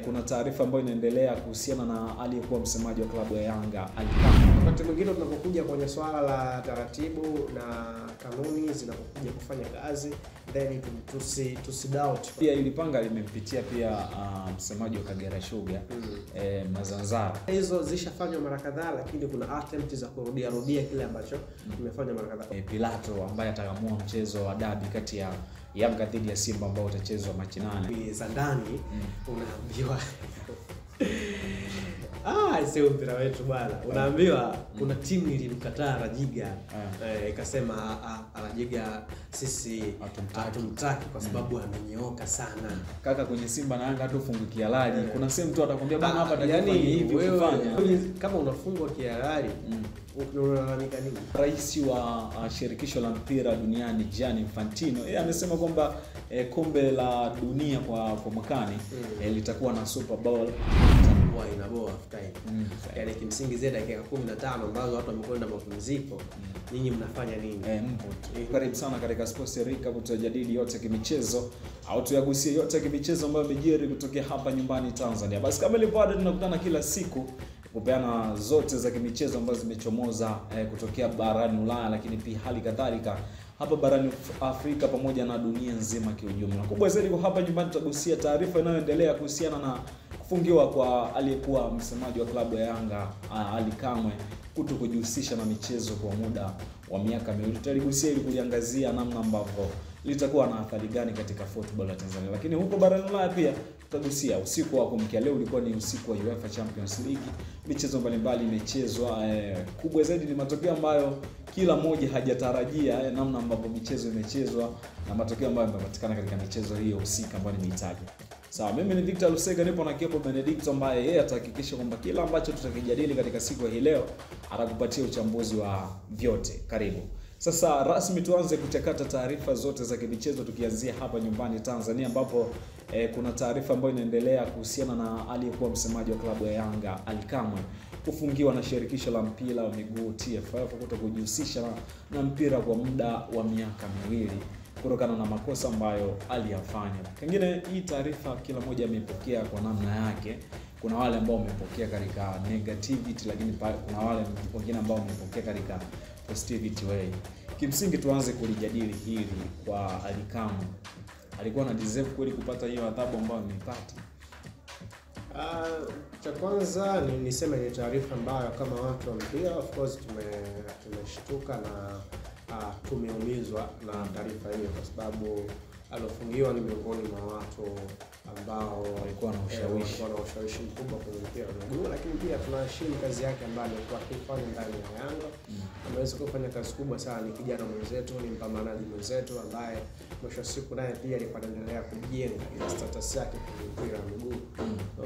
Kuna taarifa ambayo inaendelea kuhusiana na aliyekuwa msemaji wa klabu ya Yanga Ali Kamwe. Wakati mwingine tunapokuja kwenye swala la taratibu na kanuni zinapokuja kufanya kazi, then tusidoubt. Pia ilipanga limempitia pia msemaji wa Kagera Sugar Mazanzara. Hizo zishafanywa mara kadhaa, lakini kuna attempt za kurudia kile ambacho kimefanywa mara kadhaa. Pilato ambaye ataamua mchezo wa dabi kati ya Yanga dhidi ya Simba ambao utachezwa Machi 8. Za ndani unaambiwa sio mpira wetu bwana. Unaambiwa kuna timu ilimkataa Rajiga, ikasema Rajiga sisi hatumtaki kwa sababu amenyooka sana. Kaka, kwenye Simba na Yanga hata ufungwe kihalali. Kuna sehemu mtu atakwambia bwana hapa atakufanya hivi ukifanya. Kama unafungwa kihalali, unalalamika nini? Rais wa shirikisho la mpira duniani Gianni Infantino yeye amesema kwamba kombe la dunia kwa mwakani litakuwa na Super Bowl inaboa time. Yaani kimsingi zile dakika 15 ambazo watu wamekwenda mapumziko, nyinyi mnafanya nini? Karibu sana katika Sports Recap, tutajadili yote kimichezo au tuyagusie yote kimichezo ambayo yamejiri kutokea hapa nyumbani Tanzania. Basi kama ilivyo ada, tunakutana kila siku kupeana zote za kimichezo ambazo zimechomoza kutokea barani Ulaya, lakini pia hali kadhalika hapa barani Afrika pamoja na dunia nzima kiujumla. Kubwa zaidi kwa hapa nyumbani tutagusia taarifa inayoendelea kuhusiana na kufungiwa kwa aliyekuwa msemaji wa klabu ya Yanga Ali Kamwe kutokujihusisha na michezo kwa muda wa miaka miwili. Tutaligusia ili kuliangazia namna ambavyo litakuwa na athari gani katika football ya Tanzania. Lakini huko barani Ulaya pia tutagusia usiku wa kuamkia leo ulikuwa ni usiku wa UEFA Champions League. Michezo mbalimbali imechezwa. Kubwa zaidi ni matokeo ambayo kila mmoja hajatarajia, namna ambavyo michezo imechezwa na matokeo ambayo yamepatikana katika michezo hiyo husika ambayo nimehitaji. Sawa, mimi ni Victor Lusega, nipo na Kioko Benedict ambaye yeye atahakikisha kwamba kila ambacho tutakijadili katika siku hii leo atakupatia uchambuzi wa vyote. Karibu. Sasa rasmi tuanze kuchakata taarifa zote za kimichezo, tukianzia hapa nyumbani Tanzania ambapo kuna taarifa ambayo inaendelea kuhusiana na aliyekuwa msemaji wa klabu ya Yanga Ali Kamwe kufungiwa na shirikisho la mpira wa miguu TFF kutokujihusisha na mpira kwa muda wa miaka miwili kutokana na makosa ambayo aliyafanya. Kingine hii taarifa kila mmoja amepokea kwa namna yake. Kuna wale ambao wamepokea katika negativity, lakini kuna wale wengine ambao wamepokea katika positivity way. Kimsingi tuanze kulijadili hili kwa Ali Kamwe. Alikuwa na deserve kweli kupata hiyo adhabu ambayo amepata? Cha kwanza niseme ni taarifa ambayo kama watu wa mpira of course tumeshtuka na tumeumizwa na taarifa hiyo, kwa sababu alofungiwa ni miongoni mwa watu ambao walikuwa na ushawishi mkubwa kwenye mpira wa miguu, lakini pia tunaheshimu kazi yake ambayo alikuwa akifanya ndani ya Yanga. Ameweza kufanya kazi kubwa sana, ni kijana mwenzetu, ni mpambanaji mwenzetu ambaye mwisho wa siku naye pia alikuwa anaendelea kujenga ile status yake kwenye mpira wa miguu.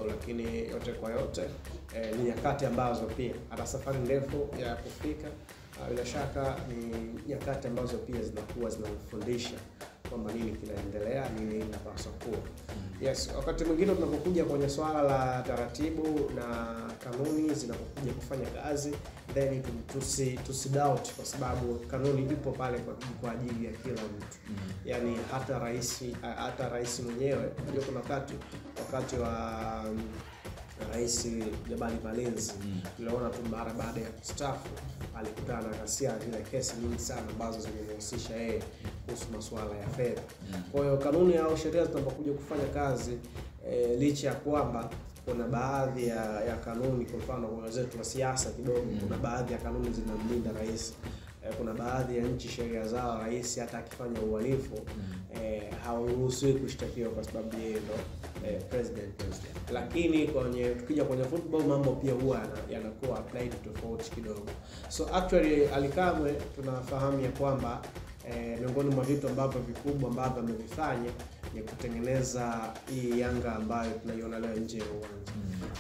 Lakini yote kwa yote ni nyakati ambazo pia ana safari ndefu ya kufika. Bila shaka ni nyakati ambazo pia zinakuwa zinafundisha kwamba nini kinaendelea, nini inapaswa kuwa. Yes, wakati mwingine tunapokuja kwenye swala la taratibu na kanuni zinapokuja kufanya kazi, then tusidoubt, kwa sababu kanuni ipo pale kwa ajili ya kila mtu. Yaani hata rais mwenyewe, unajua kuna wakati wa Rais Jabali Malenzi tuliona tu mara baada ya kustaafu alikutana na ghasia zile kesi nyingi sana ambazo zimehusisha yeye kuhusu masuala ya fedha. Kwa hiyo kanuni au sheria zinapokuja kufanya kazi, licha ya kwamba kuna baadhi ya kanuni, kwa mfano kwa wenzetu wa siasa kidogo, kuna baadhi ya kanuni zinamlinda rais. Kuna baadhi ya nchi sheria zao rais hata akifanya uhalifu hauruhusiwi kushtakiwa kwa sababu yeye ndo president. Lakini tukija kwenye football mambo pia huwa yanakuwa applied tofauti kidogo. So actually Ali Kamwe tunafahamu ya kwamba miongoni mwa vitu ambavyo vikubwa ambavyo amevifanya ni kutengeneza hii Yanga ambayo tunaiona leo nje ya uwanja.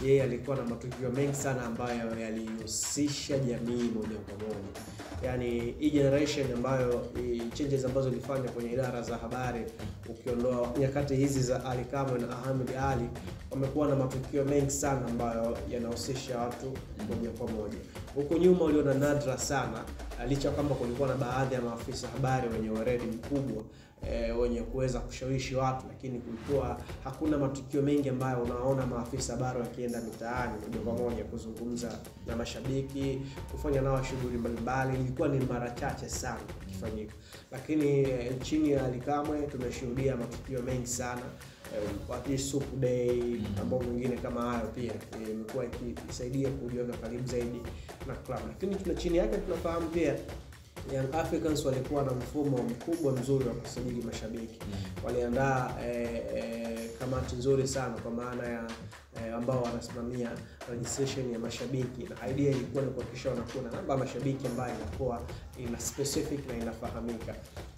Yeye alikuwa na matukio mengi sana ambayo yalihusisha jamii moja kwa moja. Yaani hii generation ambayo changes ambazo ilifanya kwenye idara za habari, ukiondoa nyakati hizi za Ali Kamwe na Ahmed Ali, wamekuwa na matukio mengi sana ambayo yanahusisha watu moja kwa moja. Huko nyuma uliona nadra sana, licha kwamba kulikuwa na baadhi ya maafisa habari wenye weledi mkubwa, wenye kuweza kushawishi watu, lakini kulikuwa hakuna matukio mengi ambayo unaona maafisa habari wakienda mitaani moja kwa moja kuzungumza na mashabiki, kufanya nao shughuli mbalimbali. Ilikuwa ni mara chache sana kufanyika, lakini chini ya Ally Kamwe tumeshuhudia matukio mengi sana. Wakati Super Day ambao mwingine kama hayo pia imekuwa ikisaidia kujiweka karibu zaidi na club. Lakini chini yake tunafahamu pia Young Africans walikuwa na mfumo mkubwa mzuri wa kusajili mashabiki. Waliandaa kamati nzuri sana kwa maana ya ambao wanasimamia registration ya mashabiki, na idea ilikuwa ni kuhakikisha wanakuwa na namba ya mashabiki ambayo inakuwa ina specific na inafahamika.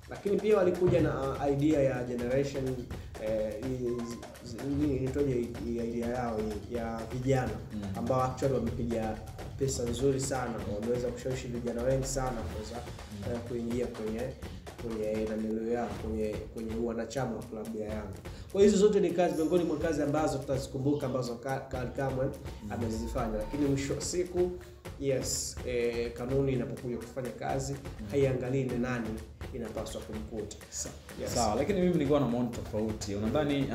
Lakini pia walikuja na idea ya generation idea yao ya vijana ambao actually wamepiga pesa nzuri sana, wameweza kushawishi vijana wengi sana kuweza kuingia kwenye nanilo yao kwenye wanachama wa klabu ya Yanga. Kwa hizo zote ni kazi miongoni mwa kazi ambazo tutazikumbuka ambazo Ally Kamwe amezifanya, lakini mwisho wa siku kanuni inapokuja kufanya kazi haiangalii ni nani inapaswa kumkuta. Sawa, lakini mimi nilikuwa na maoni tofauti. Unadhani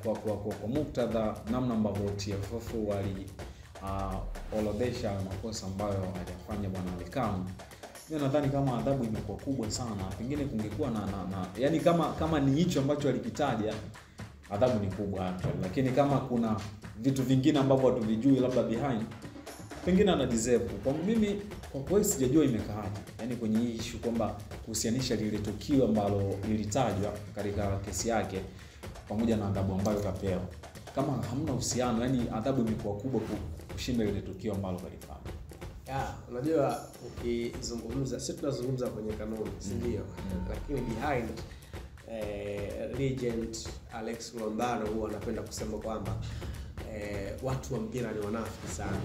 kwa muktadha namna ambavyo TFF wali orodhesha makosa ambayo aliyafanya bwana Ally Kamwe, mimi nadhani kama adhabu imekuwa kubwa sana, pengine kungekuwa na yani kama ni hicho ambacho alikitaja, adhabu ni kubwa actually, lakini kama kuna vitu vingine ambavyo hatuvijui labda behind, pengine ana deserve. Kwa mimi kwa kweli sijajua imekaaje, yani kwenye hii issue kwamba kuhusianisha lile tukio ambalo lilitajwa katika kesi yake pamoja na adhabu ambayo kapewa, kama hamna uhusiano, yani adhabu imekuwa kubwa kushinda ile tukio ambalo kalifanya. Unajua ukizungumza, sisi tunazungumza kwenye kanuni, si ndio? Lakini behind legend Alex Luambano huwa anapenda kusema kwamba watu wa mpira ni wanafiki sana.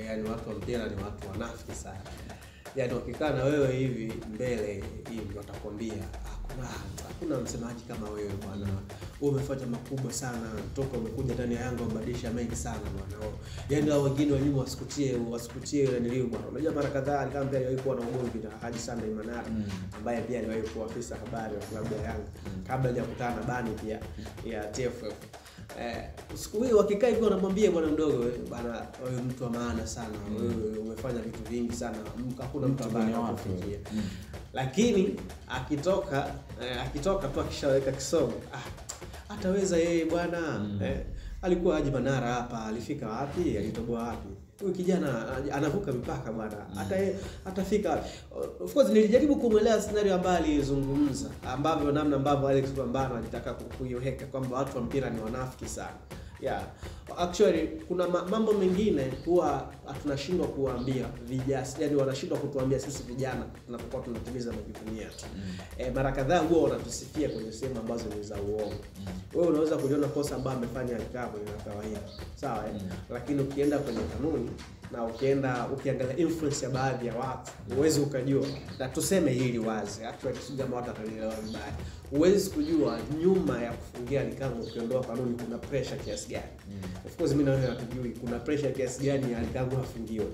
Yani watu wa mpira ni watu wanafiki sana. Yani wakikaa na wewe hivi mbele hivi watakwambia hakuna msemaji kama wewe bwana. Wewe umefanya makubwa sana toka umekuja ndani ya Yanga, umebadilisha mengi sana bwana. Yani hao wengine wa nyuma wasikutie ile nilio bwana. Unajua mara kadhaa alikamwambia aliwahi kuwa na ugomvi na Haji Sunday Manara ambaye pia aliwahi kuwa afisa habari wa klabu ya Yanga kabla hajakutana na bani pia ya TFF. Siku hiyo wakikaa hivyo wanamwambia bwana mdogo, bwana wewe mtu wa maana sana, wewe umefanya vitu vingi sana, hakuna mtu ambaye anakufikia. Lakini akitoka tu akishaweka kisomo, ataweza yeye bwana. Alikuwa Haji Manara hapa, alifika wapi? Alitoboa wapi? Huyu kijana anavuka mipaka bwana. Atafika. Of course nilijaribu kumuelewa scenario ambayo alizungumza, ambavyo namna ambavyo Alex Luambano alitaka kuiweka kwamba watu wa mpira ni wanafiki sana. Actually kuna mambo mengine huwa tunashindwa kuambia vijana, yani wanashindwa kutuambia sisi vijana tunapokuwa tunatimiza majukumu yetu. Mara kadhaa huwa wanatusifia kwenye sehemu ambazo ni za uongo. Wewe unaweza kujiona kosa ambalo amefanya Ally Kamwe ni kawaida. Sawa lakini ukienda kwenye kanuni na ukiangalia influence ya baadhi ya watu, uwezi ukajua. Na tuseme hili wazi, actually kama watu watanielewa vibaya. Uwezi kujua nyuma ya kufungia Ally Kamwe ukiondoa kanuni kuna pressure kiasi gani. Of course mimi na wewe hatujui kuna pressure kiasi gani Ally Kamwe afungiwe.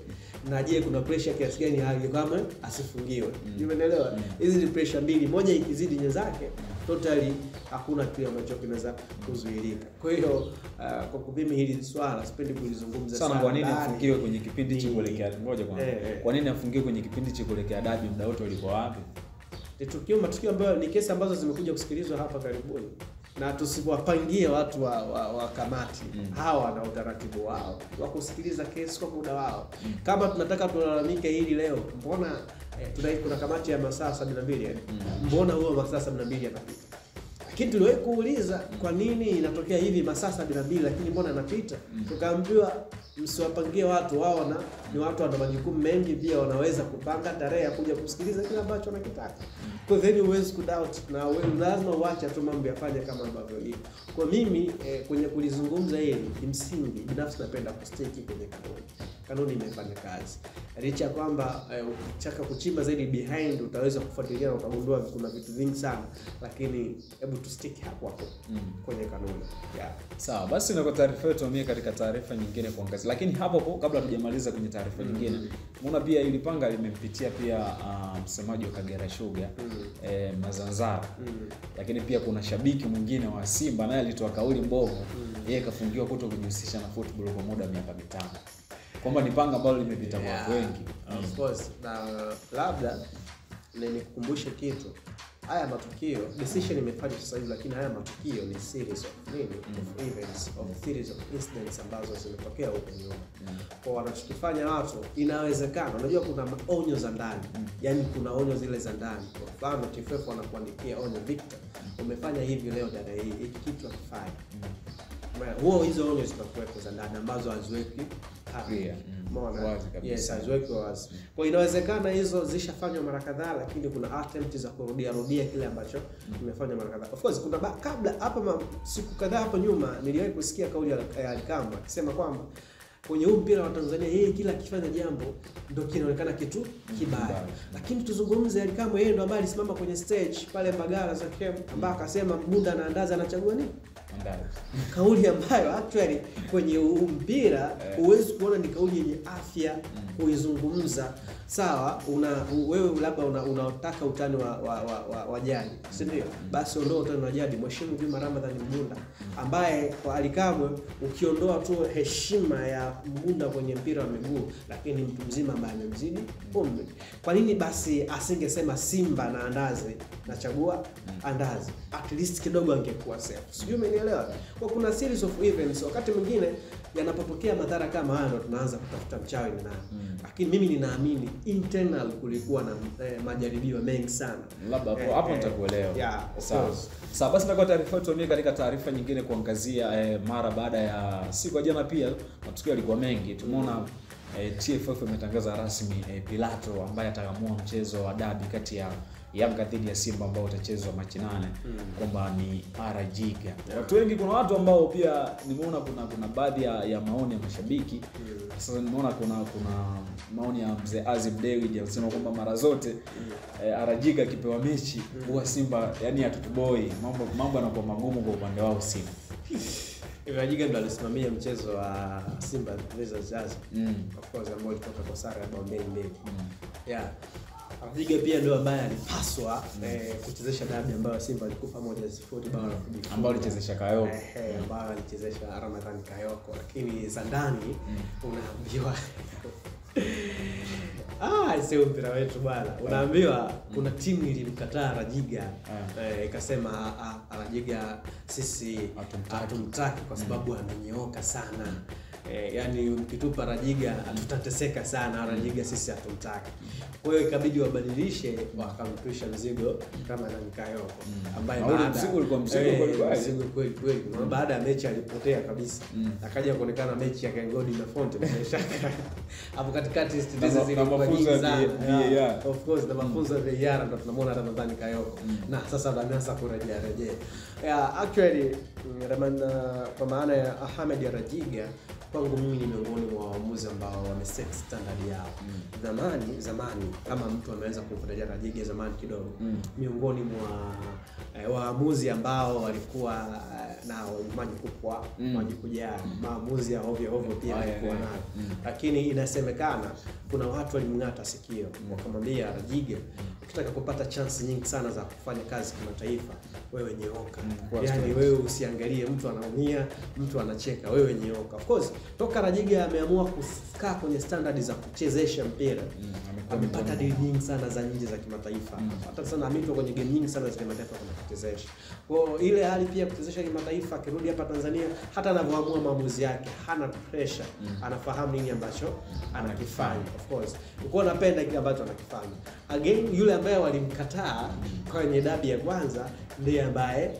Na je, kuna pressure kiasi gani Ally Kamwe asifungiwe? Umeelewa? Hizi ni pressure mbili, moja ikizidi nyenzake totally hakuna kitu ambacho kinaweza kuzuilika. Kwa hiyo kwa kupima hili swala sipendi kulizungumza sana. Kwa nini afungiwe kwenye kipindi cha kuelekea ngoja kwanza? Kwa nini afungiwe kwenye kipindi cha kuelekea dabi? Muda wote ulikuwa wapi? Matukio ambayo ni kesi ambazo zimekuja kusikilizwa hapa karibuni, na tusiwapangie watu wa kamati hawa na utaratibu wao wa kusikiliza kesi kwa muda wao. Kama tunataka tulalamike hili leo, mbona kuna kamati ya masaa 72 mbona huo masaa 72 yanapita? Lakini tuliwahi kuuliza kwa nini inatokea hivi masaa 72 lakini mbona yanapita? Tukaambiwa msiwapangie watu wao, ni watu wana majukumu mengi, pia wanaweza kupanga tarehe ya kuja kusikiliza kile ambacho wanakitaka. Kwa hivyo huwezi kudoubt na wewe lazima uache tu mambo yafanye kama ambavyo hivi. Kwa mimi kwenye kulizungumza hili kimsingi binafsi napenda kustiki kwenye kanuni. kanuni imefanya kazi. Licha kwamba ukitaka kuchimba zaidi behind utaweza kufuatilia na utagundua kuna vitu vingi sana, lakini hebu tu stick hapo kwenye kanuni. Sawa, basi na kwa taarifa yetu mimi katika taarifa nyingine kuangazia. Lakini hapo kabla tujamaliza kwenye taarifa nyingine, unaona pia ili panga limempitia pia msemaji wa Kagera Sugar Mazanzara. Lakini pia kuna shabiki mwingine wa Simba naye alitoa kauli mbovu, yeye kafungiwa kuto kujihusisha na football kwa muda wa miaka 5. Kwamba ni panga ambalo limepita kwa watu wengi. Of course, na labda nikukumbushe kitu. Haya matukio, decision imefanywa sasa hivi, lakini haya matukio ni series of events, of series of incidents ambazo zimetokea huko nyuma. Kwa wanachokifanya watu, inawezekana, unajua kuna onyo za ndani. Yaani kuna onyo zile za ndani. Kwa mfano TFF wanakuandikia onyo, Victor, umefanya hivi leo dada, hii kitu hakifai. Huo hizo onyo zitakuwepo za ndani ambazo haziweki clear. Yes, haziweki wazi. Kwa inawezekana hizo zishafanywa mara kadhaa, lakini kuna attempt za kurudia kile ambacho kimefanywa mara kadhaa. Of course kuna kabla hapa siku kadhaa hapo nyuma niliwahi kusikia kauli ya Alikamwe akisema kwamba kwenye huu mpira wa Tanzania yeye kila akifanya jambo ndio kinaonekana kitu kibaya. Lakini tuzungumze Alikamwe, yeye ndo ambaye alisimama kwenye stage pale Mbagala za Kem ambaye akasema Mgunda na Andaza anachagua nini? Andaza. Kauli ambayo actually kwenye mpira huwezi kuona ni kauli yenye afya kuizungumza. Sawa, wewe labda unataka utani wa jadi, si ndio? Basi ondoa utani wa jadi, mheshimu Juma Ramadhani Mgunda ambaye kwa Alikamwe ukiondoa tu heshima ya Mgunda kwenye mpira wa miguu, lakini mtu mzima ambaye amemzidi umri. Kwa nini basi asingesema Simba na Andazi nachagua Andazi? At least kidogo angekuwa safe. Sijui umenielewa? Kwa kuna series of events wakati mwingine yanapotokea madhara kama haya tunaanza kutafuta mchawi ni nani. Lakini mimi ninaamini internal kulikuwa na majaribio mengi sana. Labda hapo nitakuelewa. Sawa, basi na kwa taarifa yetu katika taarifa nyingine kuangazia mara baada ya siku ya jana pia matukio yalikuwa mengi. Tumeona TFF imetangaza rasmi Pilato ambaye ataamua mchezo wa dabi kati ya Yanga dhidi ya Simba ambao utachezwa Machi 8 kwamba ni Arajiga. Watu wengi, kuna watu ambao pia nimeona kuna baadhi ya maoni ya mashabiki. Sasa nimeona kuna maoni ya mzee Azib David anasema kwamba mara zote Arajiga akipewa mechi huwa Simba yani atutuboi, mambo yanakuwa magumu kwa upande wao Simba. Arajiga ndo alisimamia mchezo wa Simba versus Azam. Of course ambao ulitoka kwa sare ya bao 2-2. Arajiga pia ndio ambaye alipaswa kuchezesha dabi ambayo Simba alikufa 1-0 bao la kujifunga, ambao alichezesha Kayoko, ambao alichezesha Ramadhani Kayoko, lakini za ndani unaambiwa sio mpira wetu bwana. Unaambiwa kuna timu ilimkataa Arajiga, ikasema Arajiga sisi hatumtaki kwa sababu amenyooka sana. Yani ukitupa Arajiga tutateseka sana, Arajiga sisi hatumtaki. Kwa hiyo ikabidi wabadilishe, wakampisha mzigo kama na Kayoko ambaye mzigo kweli. Baada ya mechi alipotea kabisa. Akaja kuonekana mechi ya Kangodi na Fonte shaka. Hapo katikati hizo zilikuwa nyingi sana. Of course na mafunzo ya VAR ndo tunamwona Ramadhani Kayoko. Na sasa wameanza kurejea. Actually kwa maana ya Ahmed Arajiga kwangu mimi ni miongoni mwa waamuzi ambao wameset standard yao. Zamani kama mtu ameweza kumfuatilia Arajiga zamani kidogo, miongoni mwa waamuzi ambao walikuwa na maji kujaa, maamuzi ya ovyo pia walikuwa nayo. Lakini inasemekana kuna watu walimng'ata sikio wakamwambia Arajiga, ukitaka kupata chance nyingi sana za kufanya kazi kimataifa, wewe nyooka. Yani wewe usiangalie mtu anaumia, mtu anacheka, wewe nyooka. Of course toka Arajiga ameamua kukaa kwenye standard za kuchezesha mpira, amepata deal nyingi sana za nje za kimataifa. Hata sana ameitwa kwenye game nyingi sana za kimataifa kwa kuchezesha. Kwa ile hali pia kuchezesha kimataifa, akirudi hapa Tanzania hata anavyoamua maamuzi yake hana pressure, anafahamu nini ambacho anakifanya. Of course uko napenda kile ambacho anakifanya. Again yule ambaye walimkataa kwenye dabi ya kwanza ndiye ambaye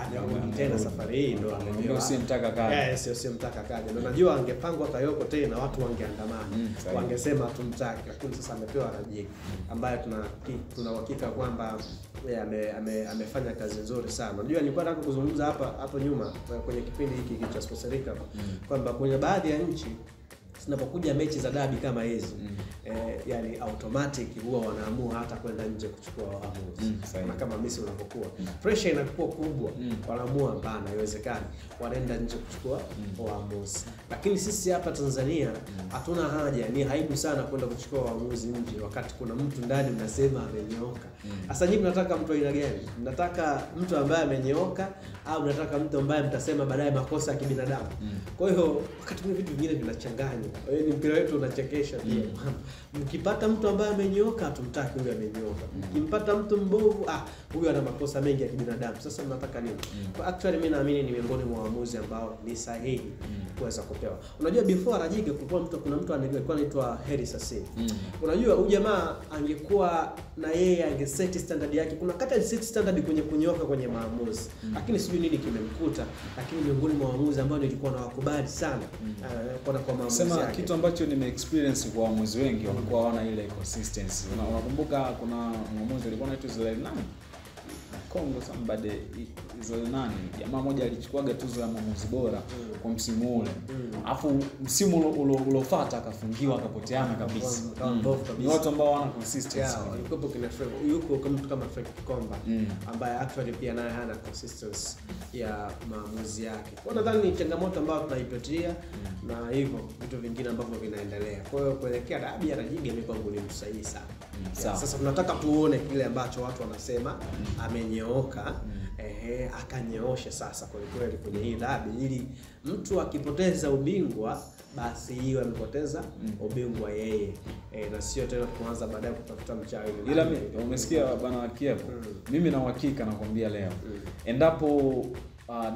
amerudi tena safari hii, ndo ndio usimtaka kaje. Sio mtaka kaje. Na najua angepangwa Kayoko tena watu wangeandamana, wangesema tumtaki, lakini sasa amepewa Arajiga ambaye tuna uhakika kwamba amefanya kazi nzuri sana. Unajua nilikuwa nataka kuzungumza hapo nyuma kwenye kipindi hiki cha Sports Recap kwamba kwenye baadhi ya nchi zinapokuja mechi za dabi kama hizo yani automatic huwa wanaamua hata kwenda nje kuchukua waamuzi. Na kama Messi unapokuwa pressure inakuwa kubwa, wanaamua hapana, haiwezekani, wanaenda nje kuchukua waamuzi. Lakini sisi hapa Tanzania hatuna haja, ni aibu sana kwenda kuchukua waamuzi nje wakati kuna mtu ndani mnasema amenyooka. Sasa nyinyi mnataka mtu aina gani? Mnataka mtu ambaye amenyooka au mnataka mtu ambaye mtasema baadaye makosa ya kibinadamu? Kwa hiyo wakati kuna vitu vingine vinachanganya. Kwa hiyo mpira wetu unachekesha pia. Mkipata mtu ambaye amenyooka, tumtaki huyo amenyooka. Mkimpata mtu mbovu, huyo ana makosa mengi ya kibinadamu. Sasa mnataka nini? Kwa actually mimi naamini ni miongoni mwa waamuzi ambao ni sahihi kuweza kupewa. Unajua before Rajiga kuna mtu alikuwa anaitwa Heri Sassi. Unajua huyu jamaa angekuwa na yeye angeset standard yake. Kuna kata set standard kwenye kunyoka kwenye maamuzi. Lakini sijui nini kimemkuta, lakini miongoni mwa waamuzi ambao nilikuwa na wakubali sana kwa maamuzi yake. Sema kitu ambacho nime experience kwa waamuzi wengi wanakuwa hawana ile consistency. Unakumbuka kuna mwamuzi alikuwa anaitwa Israel nani? Kongo somebody Israel nani? Jamaa mmoja alichukuaga tuzo ya mwamuzi bora kwa msimu ule. Alafu msimu ulofuata akafungiwa akapoteana kabisa. Ni watu ambao wana consistency. Walikuwa kina yuko kama mtu kama Fred Kikomba ambaye actually pia naye hana consistency ya maamuzi yake. Kwa nadhani ni changamoto ambayo tunaipitia na hivyo vitu vingine ambavyo vinaendelea. Kwa hiyo kuelekea dabi ya Rajiga imekuwa ni msahihi sana. Sasa tunataka tuone kile ambacho watu wanasema amenyooka, akanyooshe sasa kwa kweli kwenye hii dabi, ili mtu akipoteza ubingwa basi hiyo amepoteza ubingwa yeye, na sio tena kuanza baadaye kutafuta mchawi. Ila umesikia bana Kiepo, mimi na uhakika nakwambia leo endapo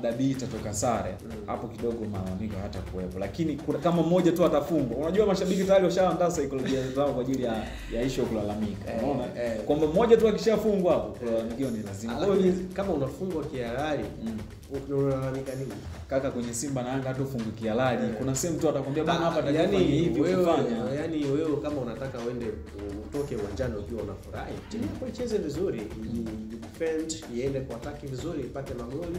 dabi itatoka sare, hapo kidogo malalamiko hata kuwepo. Lakini kama mmoja tu atafungwa, unajua mashabiki tayari washaandaa saikolojia zao kwa ajili ya issue kulalamika. Unaona? Kwamba mmoja tu akishafungwa hapo kulalamikio ni lazima. Kama unafungwa kihalali, unalalamika nini? Kaka kwenye Simba na Yanga hata ufungwe kihalali, kuna sehemu tu atakwambia bana hapa atakufanya hivi ukifanya. Yaani wewe kama unataka uende utoke uwanjani ukiwa unafurahi, timu yako icheze vizuri, defend, iende kwa attack vizuri, ipate magoli,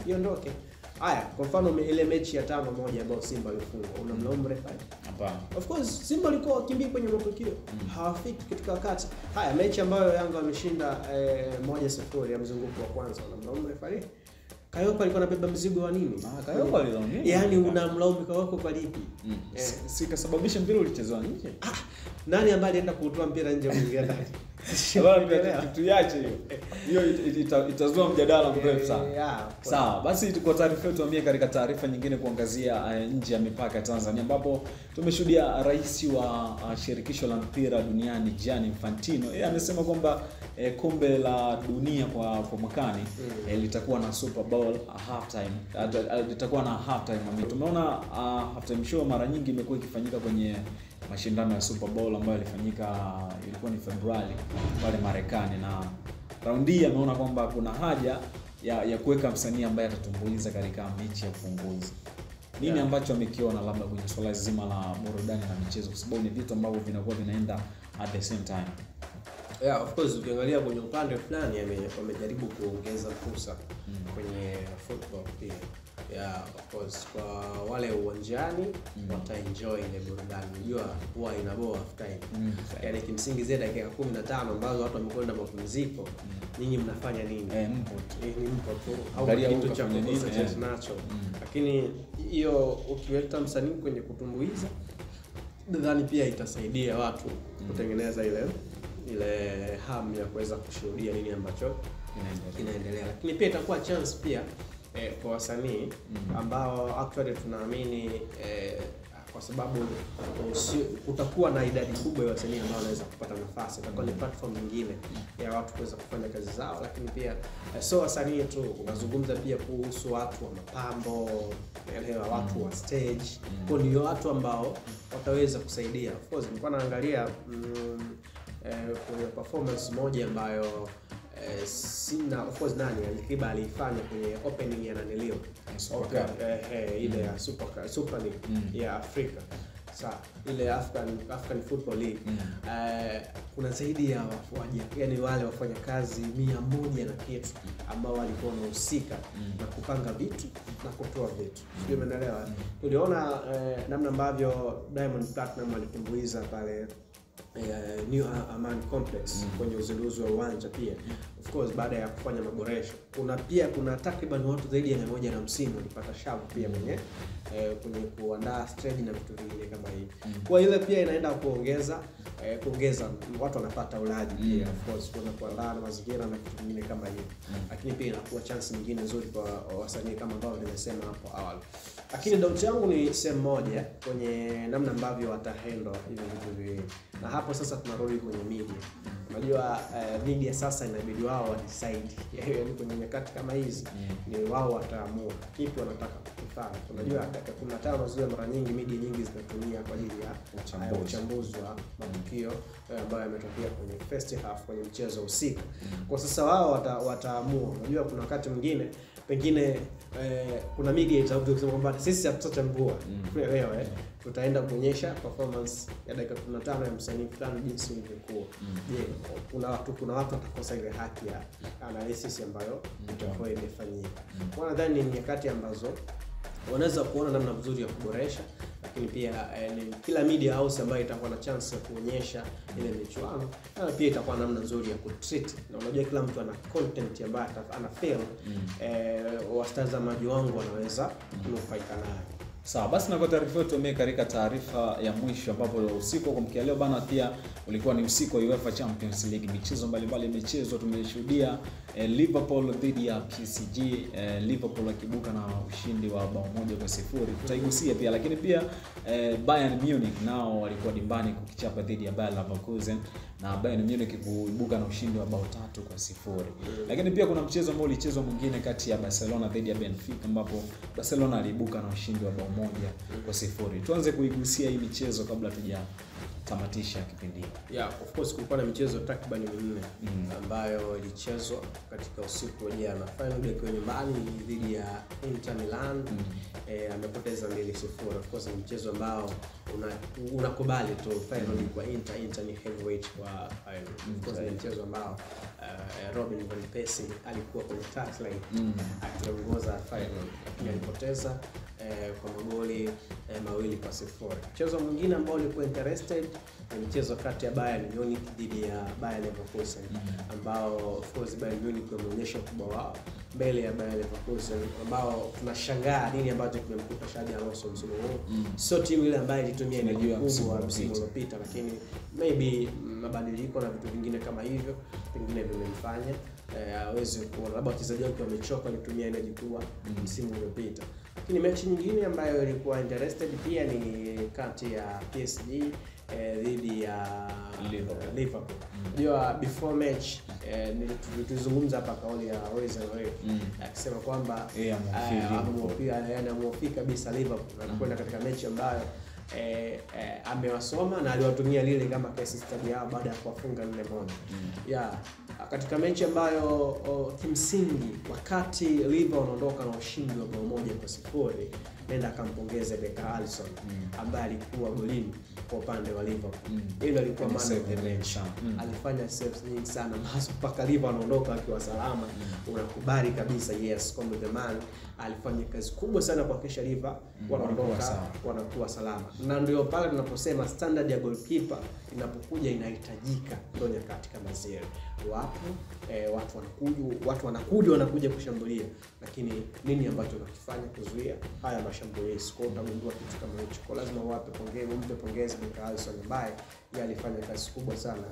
iondoke. Haya, kwa mfano ile mechi ya 5-1 ambayo Simba ilifungwa, unamlaumu refa? Hapana. Of course Simba walikuwa wakimbia kwenye matokeo, hawafiki katika wakati. Haya, mechi ambayo Yanga wameshinda 1-0 ya mzunguko wa kwanza, unamlaumu refa? Kayopa alikuwa anabeba mzigo wa nini? Kayopa alilaumiwa. Yaani unamlaumu Kayopa kwa lipi? Si kasababisha mpira ulichezwa nje. Nani ambaye alienda kutoa mpira nje kuingia ndani? Tuache hiyo. Hiyo itazua mjadala mrefu sana. Sawa, basi kwa taarifa yetu tuambie katika taarifa nyingine kuangazia nje ya mipaka ya Tanzania, ambapo tumeshuhudia rais wa shirikisho la mpira duniani Gianni Infantino. Yeye amesema kwamba kombe la dunia kwa mwakani litakuwa na Super Bowl halftime. Litakuwa na halftime. Tumeona halftime show mara nyingi imekuwa ikifanyika kwenye mashindano ya Super Bowl ambayo ilikuwa ni Februari pale Marekani, na raundi hii ameona kwamba kuna haja ya kuweka msanii ambaye atatumbuiza katika mechi ya ufunguzi. Nini ambacho amekiona labda kwenye swala zima la burudani na michezo, kwa sababu ni vitu ambavyo vinakuwa vinaenda at the same time? Of course ukiangalia kwenye upande fulani wamejaribu kuongeza fursa kwenye football pia. Of course kwa wale uwanjani wataenjoy ile burudani. Unajua huwa inaboa half time. Yaani kimsingi zile dakika 15 ambazo watu wamekwenda mapumziko, nyinyi mnafanya nini? Mpo tu au kitu cha concentrate nacho. Lakini hiyo ukiweka msanii kwenye kutumbuiza, nadhani pia itasaidia watu kutengeneza ile hamu ya kuweza kushuhudia nini ambacho kinaendelea. Lakini pia itakuwa chance pia kwa wasanii ambao actually tunaamini kwa sababu kutakuwa na idadi kubwa ya wasanii ambao wanaweza kupata nafasi. Itakuwa ni platform nyingine ya watu kuweza kufanya kazi zao. Lakini pia so wasanii tu, unazungumza pia kuhusu watu wa mapambo, watu wa stage. Kwa hiyo watu ambao wataweza kusaidia. Of course nilikuwa naangalia kwenye performance moja ambayo sina of course nani Alikiba alifanya kwenye opening ya Nanilio ile ya Super League ya Afrika. Sawa. Ile African Football League. Kuna zaidi ya yani wale wafanyakazi 100 na kitu ambao walikuwa wanahusika na kupanga vitu na kutoa vitu. Sio, umeelewa? Tuliona namna ambavyo Diamond Platnumz alitumbuiza pale New Aman Complex kwenye uzinduzi wa uwanja pia. Of course baada ya kufanya maboresho. Kuna takriban watu zaidi ya 150 walipata shavu pia kwenye kuandaa stage na vitu vingine kama hivi. Kwa ile pia inaenda kuongeza watu wanapata ulaji pia, of course kuna kuandaa mazingira na vitu vingine kama hivi. Lakini pia inakuwa chance nyingine nzuri kwa wasanii kama ambao nimesema hapo awali. Lakini doubt yangu ni sehemu moja kwenye namna ambavyo watahandle hivi vitu viwili. Na hapo sasa tunarudi kwenye media. Unajua media sasa inabidi wao decide. Yaani kwenye nyakati kama hizi ni wao wataamua kipi wanataka kufanya. Unajua kuna tano zile mara nyingi media nyingi zinatumia kwa ajili ya uchambuzi wa matukio ambayo yametokea kwenye first half kwenye mchezo husika. Kwa sasa wao wataamua. Unajua kuna wakati mwingine pengine kuna media itakuja kusema kwamba sisi hatutachambua. Unaelewa tutaenda kuonyesha performance ya dakika 15 ya msanii fulani jinsi ilivyokuwa. Je, kuna watu watakosa ile haki ya analysis ambayo itakuwa imefanyika. Kwa nadhani ni nyakati ambazo wanaweza kuona namna nzuri ya kuboresha, lakini pia kila media house ambayo itakuwa na chance ya kuonyesha ile michuano na pia itakuwa namna nzuri ya kutreat. Na unajua kila mtu ana content ambayo ana feel watazamaji wangu wanaweza kunufaika nayo. Sawa, basi na kwa taarifa yetu katika taarifa ya mwisho ambapo usiku kwa mkia leo bana pia ulikuwa ni usiku wa UEFA Champions League. Michezo mbalimbali imechezwa, tumeshuhudia Liverpool dhidi ya PSG, Liverpool akibuka na ushindi wa bao 1-0. Tutaigusia pia, lakini pia Bayern Munich nao walikuwa dimbani kukichapa dhidi ya Bayer Leverkusen na Bayern Munich kuibuka na ushindi wa bao 3-0. Lakini pia kuna mchezo ambao ulichezwa mwingine kati ya Barcelona dhidi ya Benfica ambapo Barcelona aliibuka na ushindi wa bao 1-0. Tuanze kuigusia hii michezo kabla tujatamatisha kipindi. Yeah, of course kulikuwa na michezo takriban 4 ambayo ilichezwa katika usiku wa jana. Final ikiwa nyumbani dhidi ya Inter Milan, amepoteza 2-0. Of course ni mchezo ambao unakubali tu final kwa Inter ni heavyweight kwa final. Of course ni mchezo ambao Robin van Persie alikuwa kwenye touchline akiongoza final, lakini alipoteza kwa magoli 2-0. Mchezo mwingine ambao ulikuwa interested ni mchezo kati ya Bayern Munich dhidi ya Bayer Leverkusen ambao of course Bayern Munich wameonyesha ukubwa wao mbele ya Bayer Leverkusen ambao tunashangaa nini ambacho kimemkuta Xabi Alonso msimu huu. Sio timu ile ambayo ilitumia energy kubwa msimu uliopita, lakini maybe mabadiliko na vitu vingine kama hivyo pengine vimemfanya hawezi kuona labda wachezaji wake wamechoka kutumia energy kubwa msimu uliopita. Lakini mechi nyingine ambayo ilikuwa interested pia ni kati ya PSG dhidi ya Liverpool. Unajua before match tulizungumza hapa kauli ya Royce akisema kwamba amemwafika kabisa Liverpool anakwenda katika mechi ambayo amewasoma na aliwatumia lile kama case study yao baada ya kuwafunga 4-1. Katika mechi ambayo kimsingi wakati Liverpool wanaondoka na ushindi wa bao 1-0, nenda akampongeze Beka Alisson ambaye alikuwa golini kwa upande wa Liverpool. Ile alikuwa man of the match. Alifanya saves nyingi sana mpaka Liverpool anaondoka akiwa salama. Unakubali kabisa yes, kwamba the man alifanya kazi kubwa sana kuhakikisha Liverpool wanaondoka wanakuwa salama. Na ndio pale tunaposema standard ya goalkeeper inapokuja inahitajika ndio nyakati kama zile. Watu wanakuja kushambulia, lakini nini ambacho wanakifanya kuzuia haya mashambulizi? Kwa utagundua kitu kama hicho. Kwa lazima umpe pongezi Beka Alisson ambaye alifanya kazi kubwa sana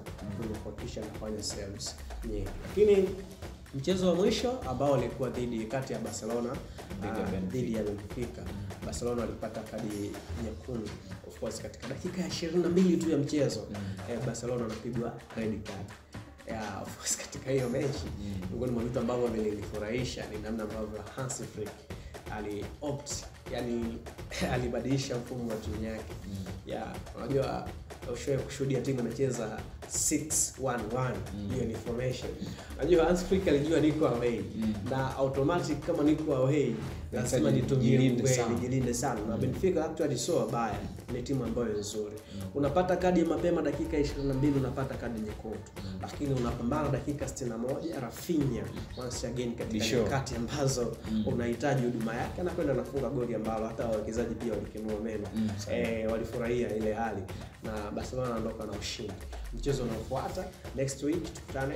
kuhakikisha anafanya saves nyingi. Lakini mchezo wa mwisho ambao ulikuwa kati ya Barcelona dhidi ya Benfica, Barcelona walipata kadi nyekundu of course katika dakika ya 22 tu ya mchezo. Barcelona wanapigwa red card. Of course katika hiyo mechi miongoni mwa vitu ambavyo vilinifurahisha ni namna ambavyo Hansi Flick alibadilisha mfumo wa timu yake. Unajua ushawahi kushuhudia timu inacheza 611. Hiyo ni formation. Najua Hans Flick alijua niko away na automatic kama niko away lazima nitumie nijilinde sana. Na Benfica actually so baya, ni timu ambayo nzuri. Unapata kadi ya mapema dakika 22 unapata kadi nyekundu. Lakini unapambana dakika 61 Rafinha once again katika nyakati ambazo unahitaji huduma yake anakwenda nafunga goli ambalo hata wawekezaji pia walikinua meno. Walifurahia ile hali na Barcelona anaondoka na ushindi. Mchezo unaofuata next week tukutane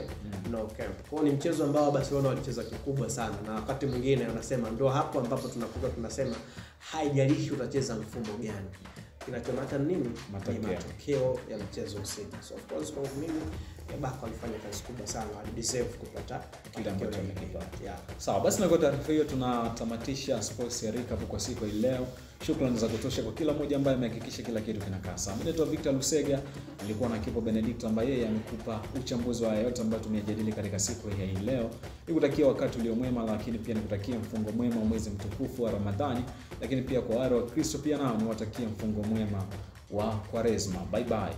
Nou Camp. Kwa ni mchezo ambao Barcelona walicheza kikubwa sana, na wakati mwingine anasema ndio hapo ambapo tunakuwa tunasema haijalishi utacheza mfumo gani, kinachomata nini? Matokeo ya mchezo husika. So of course kwa mimi Barca walifanya kazi kubwa sana, walideserve kupata kile ambacho wamekipata. Sawa, basi na kwa taarifa hiyo tunatamatisha Sports ya Recap kwa siku hii leo. Shukrani za kutosha kwa kila mmoja ambaye amehakikisha kila kitu kinakaa sawa. Mimi naitwa Victor Lusega, nilikuwa na Kipo Benedict ambaye yeye amekupa uchambuzi wa yote ambayo tumejadili katika siku hii leo. Nikutakia wakati ulio mwema, lakini pia nikutakia mfungo mwema mwezi mtukufu wa Ramadhani, lakini pia kwa wale wa Kristo pia nao niwatakia mfungo mwema wa Kwaresma. Bye bye.